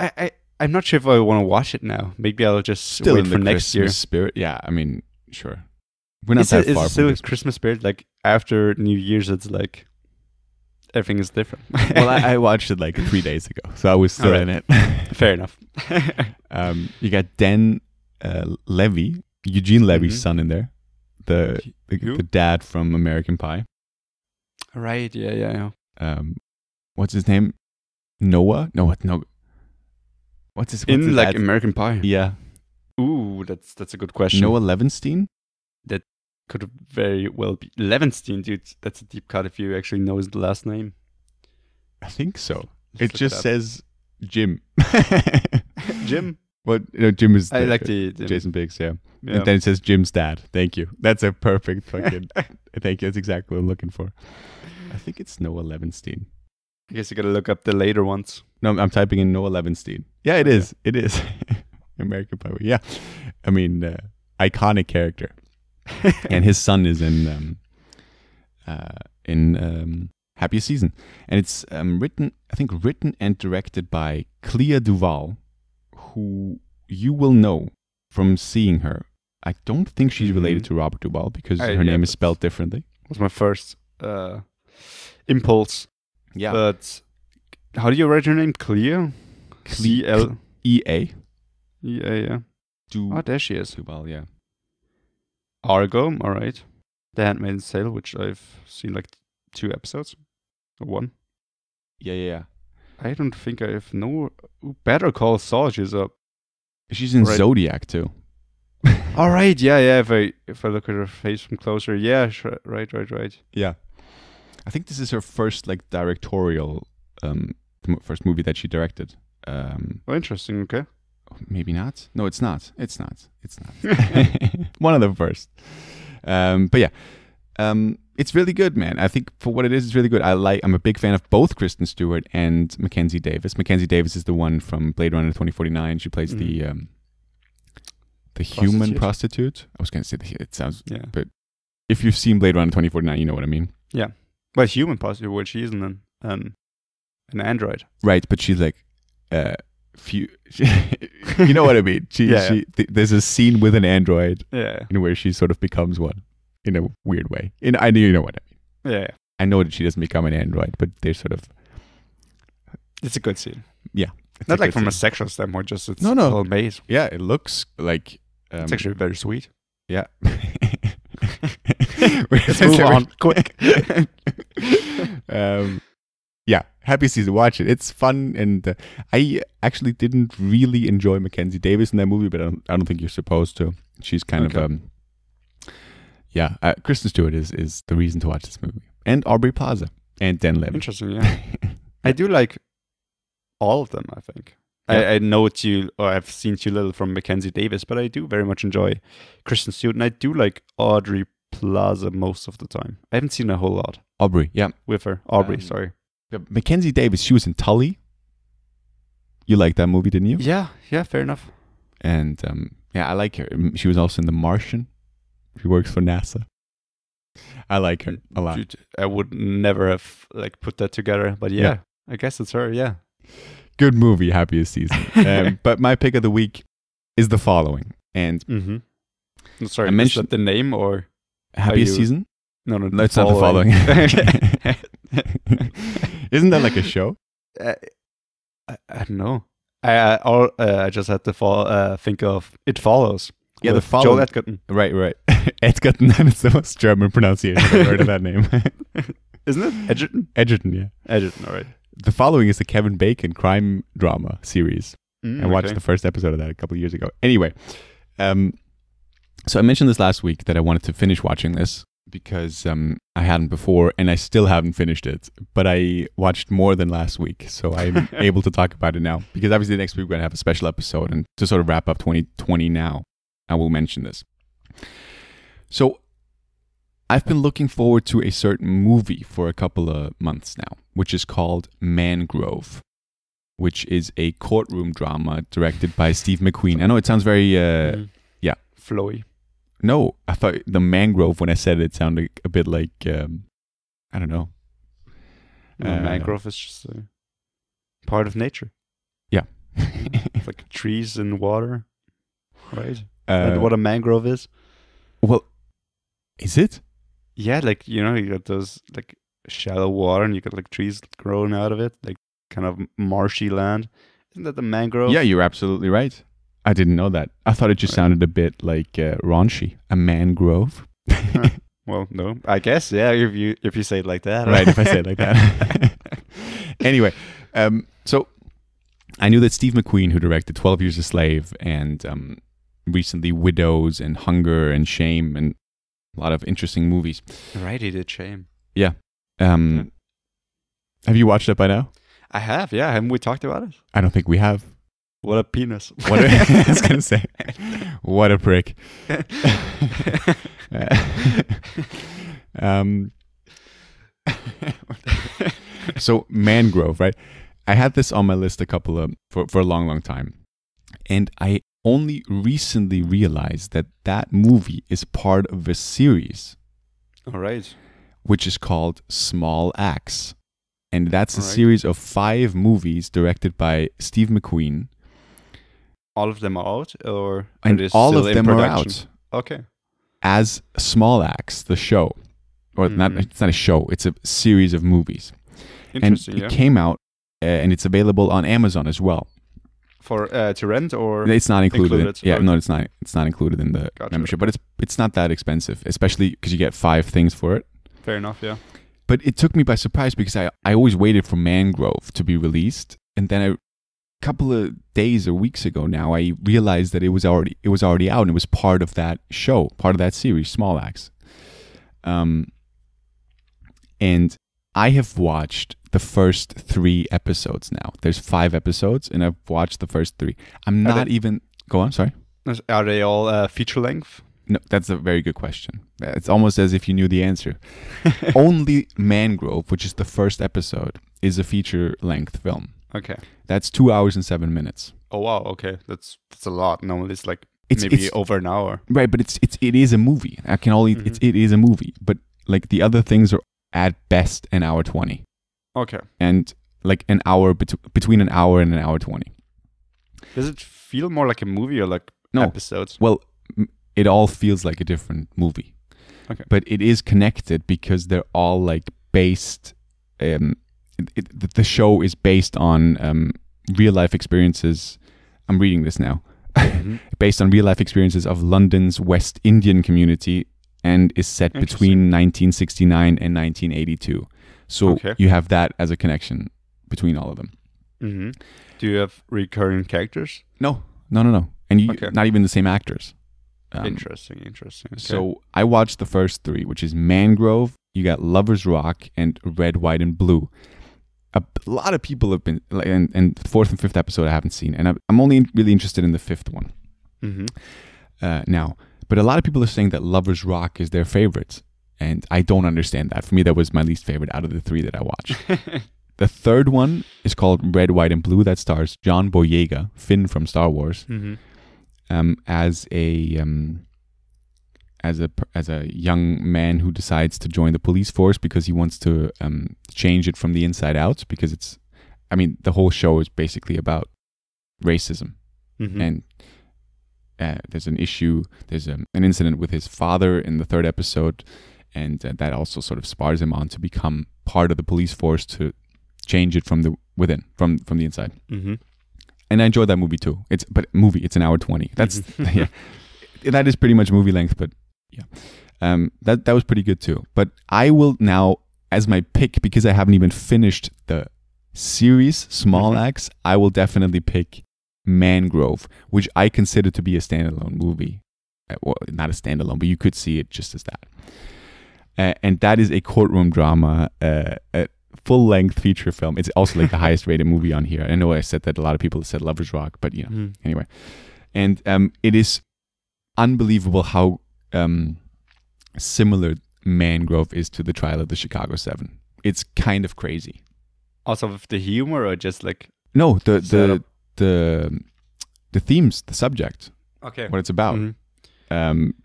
I'm not sure if I want to watch it now. Maybe I'll just still wait in for the next Christmas year. Sure. We're not that far from still from Christmas spirit. Like after New Year's, it's like everything is different. Well, I watched it like 3 days ago, so I was still in it. Fair enough. You got Dan Levy, Eugene Levy's son in there, the dad from American Pie. Right. Yeah. What's his name? Noah? No. What's his like American Pie? Yeah. Ooh, that's a good question. Noah Levenstein? That could very well be Levenstein, dude. That's a deep cut if you actually know his last name. I think so. It just says Jim. Jim? Well, Jim is I like the Jason Biggs, yeah. And then it says Jim's dad. Thank you. That's a perfect fucking... Thank you. That's exactly what I'm looking for. I think it's Noah Levenstein. I guess you gotta look up the later ones. No, I'm typing in Noah Levenstein. Yeah, it is. It is. American Pie. Yeah. Iconic character. And his son is in Happiest Season. And it's written and directed by Clea Duvall, who you will know from seeing her. I don't think she's related to Robert Duvall because her name is spelled differently. Was my first impulse. Yeah. But how do you write her name? Clea? C-L-E-A. Yeah. There she is. Duvall, yeah. Argo, all right. The Handmaid's Tale, which I've seen like 2 episodes. Or 1. Yeah. I don't think I have no... Better Call Saul, she's up. She's in Zodiac too. All right, yeah. If I look at her face from closer, yeah, right. Yeah, I think this is her first like directorial, first movie that she directed. Oh, interesting. Okay. Maybe not. No, it's not. It's not. It's not. One of the first. But yeah, it's really good, man. I think for what it is, it's really good. I'm a big fan of both Kristen Stewart and Mackenzie Davis. Mackenzie Davis is the one from Blade Runner 2049. She plays the human prostitute. I was going to say it sounds, but if you've seen Blade Runner 2049, you know what I mean. Yeah, but human prostitute, well, she isn't an android, right? But she's like, you know what I mean. There's a scene with an android, where she sort of becomes one in a weird way. I know you know what I mean. Yeah. I know that she doesn't become an android, but they're sort of. It's a good scene. Yeah, not like from a sexual standpoint. Just it's no. all made. Yeah, it looks like. It's actually very sweet. Yeah. Let's move on quick. Yeah, Happiest season. Watch it. It's fun, and I actually didn't really enjoy Mackenzie Davis in that movie, but I don't think you're supposed to. She's kind of Kristen Stewart is the reason to watch this movie, and Aubrey Plaza and Dan Levy. Interesting. Yeah, I do like all of them. I think. Yeah. I know I've seen too little from Mackenzie Davis, but I do very much enjoy Kristen Stewart, and I do like Aubrey Plaza most of the time. I haven't seen a whole lot. Aubrey, yeah, with her. Aubrey, sorry. Mackenzie Davis, she was in Tully. You liked that movie, didn't you? Yeah, fair enough. And I like her. She was also in The Martian. She works for NASA. I like her a lot. Dude, I would never have put that together, but yeah, I guess it's her. Yeah, good movie, Happiest season. But my pick of the week is the following. And sorry, I mentioned that the name or Happiest season. No, it's not the following. Isn't that like a show? I don't know. I just had to think of It Follows. Yeah, The Following. Joel Edgerton. Right. Edgerton, that's the most German pronunciation I've heard of that name. Isn't it? Edgerton? Edgerton, yeah. Edgerton, all right. The Following is the Kevin Bacon crime drama series. I watched the first episode of that a couple of years ago. Anyway, so I mentioned this last week that I wanted to finish watching this because I hadn't before, and I still haven't finished it. But I watched more than last week, so I'm able to talk about it now. Because obviously next week we're going to have a special episode, and to sort of wrap up 2020 now, I will mention this. So I've been looking forward to a certain movie for a couple of months now, which is called Mangrove, which is a courtroom drama directed by Steve McQueen. I know it sounds very, flowy. No, I thought the mangrove, when I said it, sounded a bit like, I don't know. Mangrove is just a part of nature. Yeah. It's like trees and water, right? And what a mangrove is? Well, is it? Yeah, you got those shallow water and you got trees growing out of it, kind of marshy land. Isn't that the mangrove? Yeah, you're absolutely right. I didn't know that. I thought it just sounded a bit like raunchy. A mangrove. Well, no, I guess, yeah, if you say it like that. Right, if I say it like that. Anyway, so I knew that Steve McQueen, who directed 12 Years a Slave and recently Widows and Hunger and Shame and a lot of interesting movies. Right, he did Shame. Yeah. Have you watched it by now? I have, yeah. Haven't we talked about it? I don't think we have. What a penis. I was going to say, what a prick. So Mangrove, right? I had this on my list for a long time. And I only recently realized that movie is part of a series. All right. Which is called Small Axe. And that's a series of 5 movies directed by Steve McQueen. All of them are out, and all of them are out. Okay. As Small Axe, the show, or not? It's not a show. It's a series of movies. Interesting. And it came out, and it's available on Amazon as well. For to rent, or it's not included. Okay. No, it's not. It's not included in the membership, but it's not that expensive, especially because you get 5 things for it. Fair enough. Yeah. But it took me by surprise because I always waited for Mangrove to be released, and then a couple of days or weeks ago now, I realized that it was already out, and it was part of that show, part of that series, Small Axe. And I have watched the first 3 episodes now. There's 5 episodes, and I've watched the first 3. I'm not even... Go on, sorry. Are they all feature length? No, that's a very good question. It's almost as if you knew the answer. Only Mangrove, which is the first episode, is a feature-length film. Okay. That's 2 hours and 7 minutes. Oh wow, okay. That's a lot. Normally it's like maybe over an hour. Right, but it is a movie. I can only it is a movie. But like the other things are at best an hour 20. Okay. And like an hour between an hour and an hour 20. Does it feel more like a movie or like episodes? Well, it all feels like a different movie. Okay. But it is connected because they're all like based. The show is based on real life experiences. I'm reading this now. Based on real life experiences of London's West Indian community, and is set between 1969 and 1982. So you have that as a connection between all of them. Mm-hmm. Do you have recurring characters? No. And not even the same actors. Interesting. Okay. So I watched the first 3, which is Mangrove, you got Lover's Rock, and Red, White, and Blue. A lot of people have been, and the 4th and 5th episode I haven't seen, and I'm only really interested in the 5th one now. But a lot of people are saying that Lover's Rock is their favorite, and I don't understand that. For me, that was my least favorite out of the 3 that I watched. The 3rd one is called Red, White, and Blue. That stars John Boyega, Finn from Star Wars, as a young man who decides to join the police force because he wants to change it from the inside out. Because the whole show is basically about racism, and there's an issue. There's an incident with his father in the 3rd episode, and that also sort of spurs him on to become part of the police force to change it from the within, from the inside. And I enjoyed that movie too. It's an hour 20. That's that is pretty much movie length, but that was pretty good too. But I will now, as my pick, because I haven't even finished the series Small Axe, I will definitely pick Mangrove, which I consider to be a standalone movie. Well, not a standalone, but you could see it just as that. And that is a courtroom drama, a full-length feature film. It's also like the highest-rated movie on here. I know I said that a lot of people said Lover's Rock, but anyway. And it is unbelievable how similar Mangrove is to the Trial of the Chicago 7. It's kind of crazy. Also with the humor, or just like no, the themes, the subject, what it's about.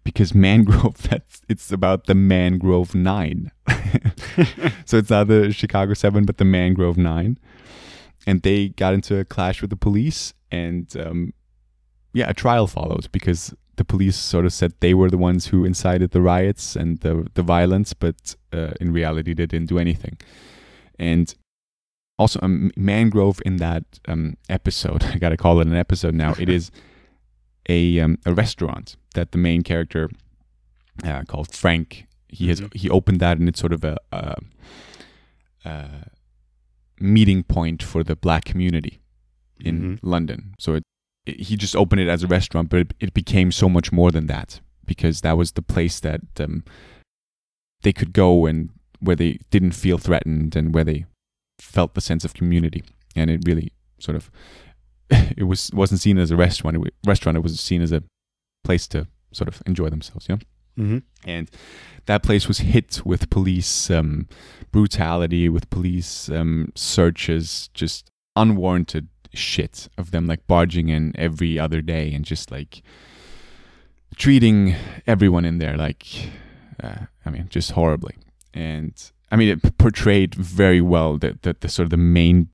Because Mangrove, it's about the Mangrove 9. So it's not the Chicago 7, but the Mangrove 9. And they got into a clash with the police, and a trial follows because the police sort of said they were the ones who incited the riots and the violence, but in reality they didn't do anything. And also Mangrove in that episode, I gotta call it an episode now, it is a restaurant that the main character called Frank, he opened that, and it's sort of a meeting point for the black community in London. So he just opened it as a restaurant, but it became so much more than that, because that was the place that they could go and where they didn't feel threatened and where they felt the sense of community. And it really sort of it wasn't seen as a restaurant. It was seen as a place to sort of enjoy themselves, And that place was hit with police brutality, with police searches, just unwarranted shit of them like barging in every other day and just like treating everyone in there like just horribly. And it portrayed very well the sort of the main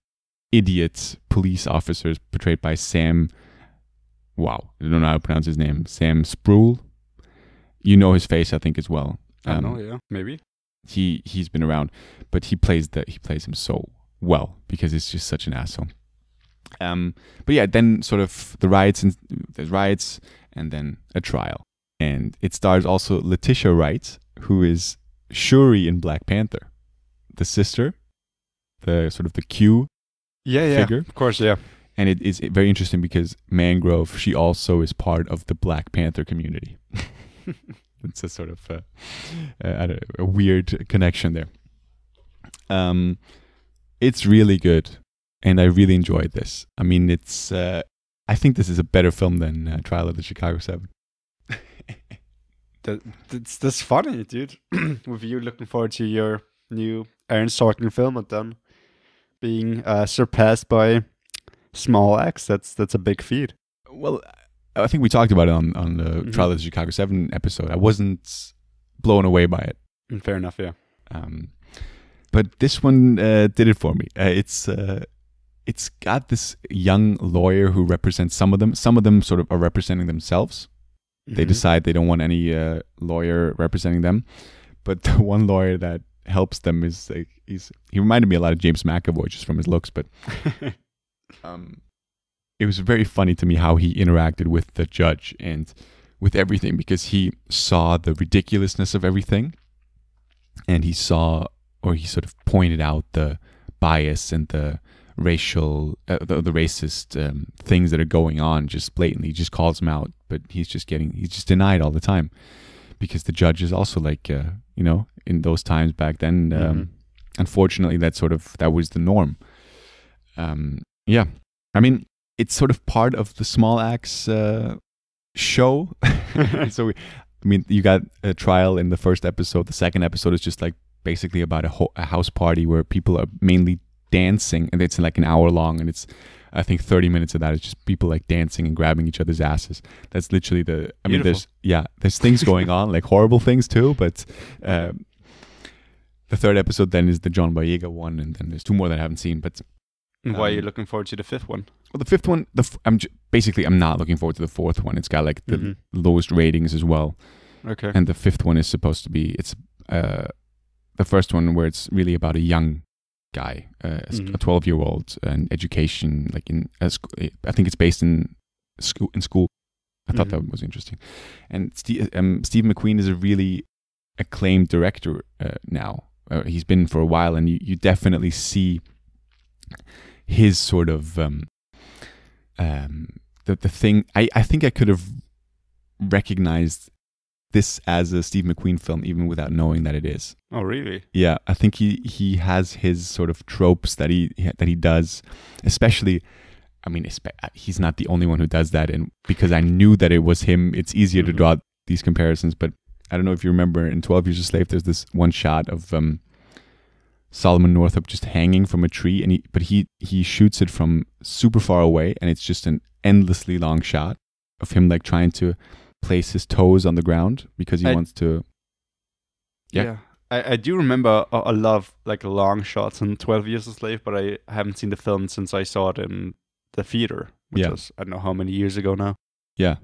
idiot police officers portrayed by Sam. Wow, I don't know how to pronounce his name. Sam Spruill. You know his face, I think, as well. I know, yeah, maybe. He's been around, but he plays him so well because he's just such an asshole. But yeah, then sort of there's riots and then a trial, and it stars also Letitia Wright, who is Shuri in Black Panther, the sister, the sort of the Q figure. Of course, yeah. And it is very interesting because Mangrove, she also is part of the Black Panther community. It's a sort of a weird connection there. It's really good, and I really enjoyed this. I mean, it's. I think this is a better film than Trial of the Chicago 7. That's funny, dude. With you looking forward to your new Aaron Sorkin film, and then being surpassed by Small Axe, that's a big feat. Well, I think we talked about it on the Trial of the Chicago 7 episode. I wasn't blown away by it. Fair enough, yeah. But this one did it for me. It's got this young lawyer who represents some of them. Some of them sort of are representing themselves. They decide they don't want any lawyer representing them. But the one lawyer that helps them is like he reminded me a lot of James McAvoy just from his looks. But it was very funny to me how he interacted with the judge and with everything, because he saw the ridiculousness of everything, and he saw, or he sort of pointed out the bias and the racial, the racist things that are going on just blatantly. He just calls them out, but he's just denied all the time, because the judge is also like, in those times back then, unfortunately, that was the norm. Yeah, I mean, it's sort of part of the Small Axe show. So, you got a trial in the first episode. The second episode is just like basically about a house party where people are mainly dancing, and it's like an hour long, and it's, I think 30 minutes of that is just people like dancing and grabbing each other's asses. That's literally there's things going on, like horrible things too, but the third episode then is the John Boyega one, and then there's two more that I haven't seen. But why are you looking forward to the fifth one? Well, the fifth one, I'm not looking forward to the fourth one. It's got like the lowest ratings as well. Okay. And the fifth one is supposed to be, it's the first one where it's really about a young guy, a 12-year-old, and education, like I think it's based in school. I thought that was interesting. And Steve McQueen is a really acclaimed director now. He's been for a while, and you definitely see his sort of the thing. I think I could have recognized this as a Steve McQueen film even without knowing that it is. Oh, really? Yeah, I think he has his sort of tropes that he does, especially. I mean, he's not the only one who does that, and because I knew that it was him, it's easier to draw these comparisons. But I don't know if you remember in 12 Years a Slave, there's this one shot of Solomon Northup just hanging from a tree, and he shoots it from super far away, and it's just an endlessly long shot of him like trying to place his toes on the ground because he wants to. Yeah. I do remember a lot of like long shots in 12 Years a Slave, but I haven't seen the film since I saw it in the theater, which was, I don't know how many years ago now. Yeah.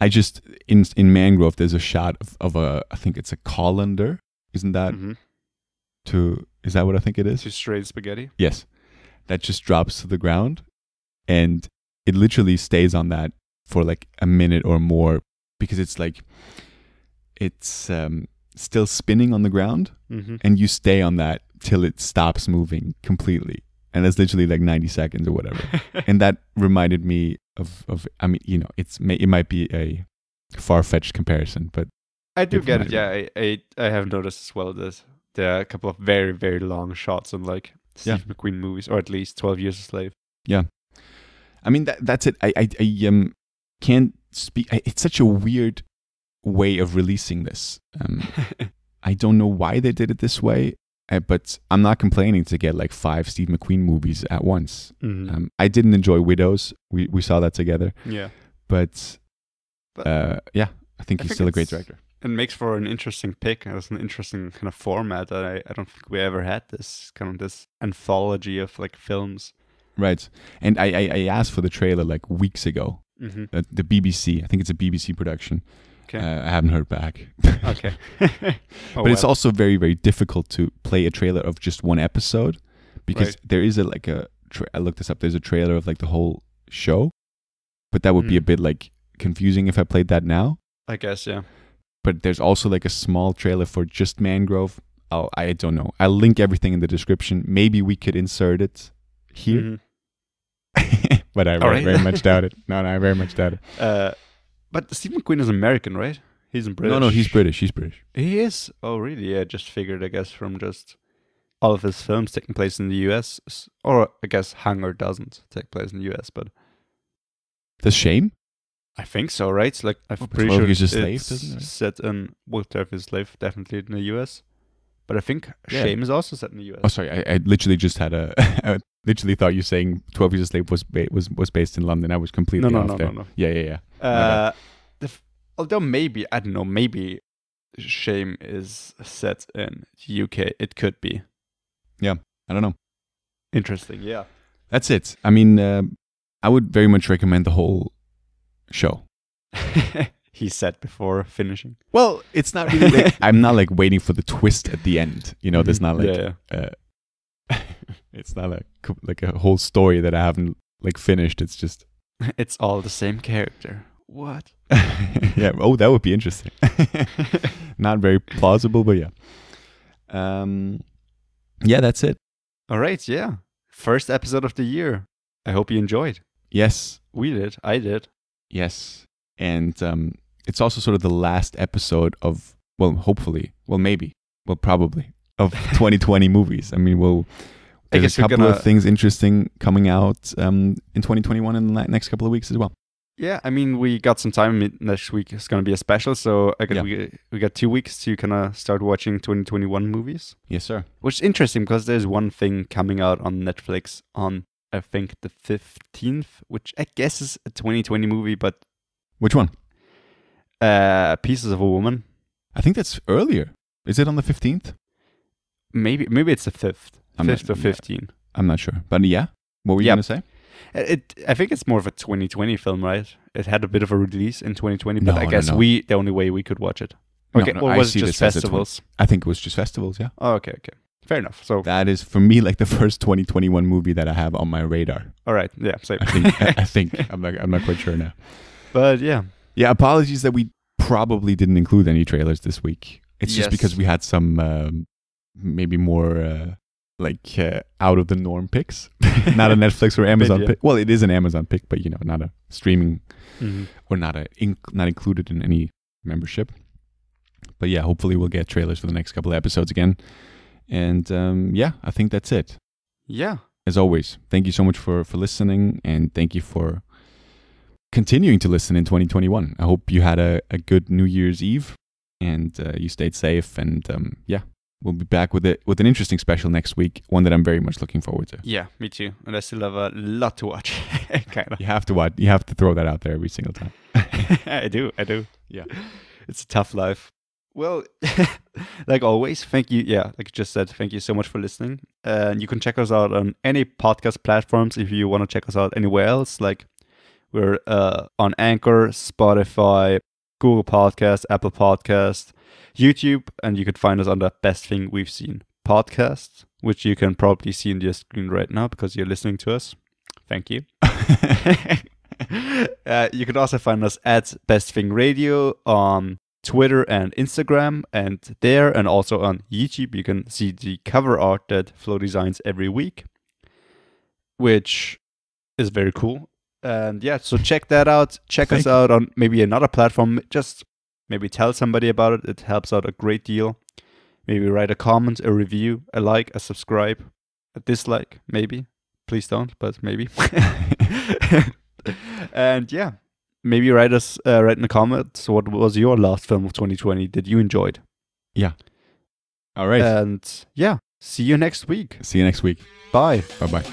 I just, in Mangrove, there's a shot of I think it's a colander. Isn't that is that what I think it is? To straight spaghetti? Yes. That just drops to the ground, and it literally stays on that for like a minute or more, because it's like, it's still spinning on the ground, and you stay on that till it stops moving completely. And that's literally like 90 seconds or whatever. And that reminded me of I mean, it might be a far-fetched comparison, but I do get it. Yeah, I have noticed as well that there are a couple of very, very long shots in like Steve McQueen movies, or at least 12 Years a Slave. Yeah. I mean, that's it. I can't speak. It's such a weird way of releasing this. I don't know why they did it this way. But I'm not complaining to get like 5 Steve McQueen movies at once. I didn't enjoy Widows. We saw that together. Yeah. But I think he's still a great director. It makes for an interesting pick. It's an interesting kind of format that I don't think we ever had, this kind of this anthology of like films. Right. And I asked for the trailer like weeks ago. The BBC. I think it's a BBC production. Okay. I haven't heard back. Okay. But it's also very, very difficult to play a trailer of just one episode, because there is I looked this up, there's a trailer of like the whole show, but that would be a bit like confusing if I played that now. I guess, yeah. But there's also like a small trailer for just Mangrove. Oh, I don't know. I'll link everything in the description. Maybe we could insert it here. But I very much doubt it. No, I very much doubt it. But Steve McQueen is American, right? He's British. No, he's British. He's British. He is? Oh, really? Yeah, just figured, I guess, from just all of his films taking place in the US. Or I guess Hunger doesn't take place in the US, but... The Shame? I think so, right? Like, I'm pretty 12 sure Years a it's Slave, doesn't it? set in... Well, 12 Years a Slave, definitely in the US. But I think Yeah. Shame is also set in the US. Oh, sorry. I literally just had a... I literally thought you saying 12 Years a Slave was based in London. I was completely off there. No. Yeah. My bad. Although maybe, I don't know, maybe Shame is set in UK. It could be. I don't know. Interesting, yeah. That's it. I mean, I would very much recommend the whole show. He said before finishing. Well, it's not really like, I'm not like waiting for the twist at the end. You know, there's not like it's not like a whole story that I haven't like finished. It's just It's all the same character. What? yeah. Oh, that would be interesting. Not very plausible, but yeah. Yeah, that's it. All right, yeah. First episode of the year. I hope you enjoyed. Yes, We did. I did. yes, and it's also sort of the last episode of hopefully, maybe, probably of 2020 movies. I mean, there's guess a we're couple gonna- of things interesting coming out in 2021 in the next couple of weeks as well. Yeah, I mean, we got some time. Next week is going to be a special, so I guess Yeah. we got 2 weeks to kind of start watching 2021 movies. Yes, sir. Which is interesting because there's one thing coming out on Netflix on, I think, the 15th, which I guess is a 2020 movie, but Which one? Pieces of a Woman. I think that's earlier. Is it on the 15th? Maybe it's the 5th. I'm 5th not- or 15th. I'm not sure. But yeah, what were you Yeah. going to say? I think it's more of a 2020 film, right? It had a bit of a release in 2020, but No, I no, guess no. the only way we could watch it. No, Okay, no, or I was see it just this as a festivals? I think it was just festivals, yeah. Oh, okay. Fair enough. So, That is, for me, like the first 2021 movie that I have on my radar. all right. Yeah, same. I think. I'm not quite sure now. But yeah. Yeah, apologies that we probably didn't include any trailers this week. It's just Yes. because we had some maybe more out of the norm picks. Not a Netflix or Amazon yeah. pick. Well, it is an Amazon pick, but not a streaming Mhm. or not included in any membership. But yeah, hopefully we'll get trailers for the next couple of episodes again. And yeah, I think that's it. Yeah. As always, thank you so much for listening, and thank you for continuing to listen in 2021. I hope you had a good New Year's Eve, and you stayed safe. And yeah, we'll be back with an interesting special next week, one that I'm very much looking forward to. Yeah, me too. And I still have a lot to watch. Kind of. You have to watch. You have to throw that out there every single time. I do. Yeah. It's a tough life. Well, like always, thank you. Yeah, like I just said, thank you so much for listening. And you can check us out on any podcast platforms if you want to check us out anywhere else. Like we're on Anchor, Spotify, Google Podcast, Apple Podcast, YouTube, and you could find us on the Best Thing We've Seen podcast, which you can probably see on your screen right now because you're listening to us. Thank you. You can also find us at Best Thing Radio on Twitter and Instagram, and there, and also on YouTube, you can see the cover art that Flo designs every week, which is very cool. And yeah, so check that out. Check us out on maybe another platform. Just maybe tell somebody about it. It helps out a great deal. Maybe write a comment, a review, a like, a subscribe, a dislike, maybe. Please don't, but maybe. And yeah, maybe write in the comments what was your last film of 2020 that you enjoyed. Yeah. All right. And yeah, see you next week. See you next week. Bye. Bye-bye.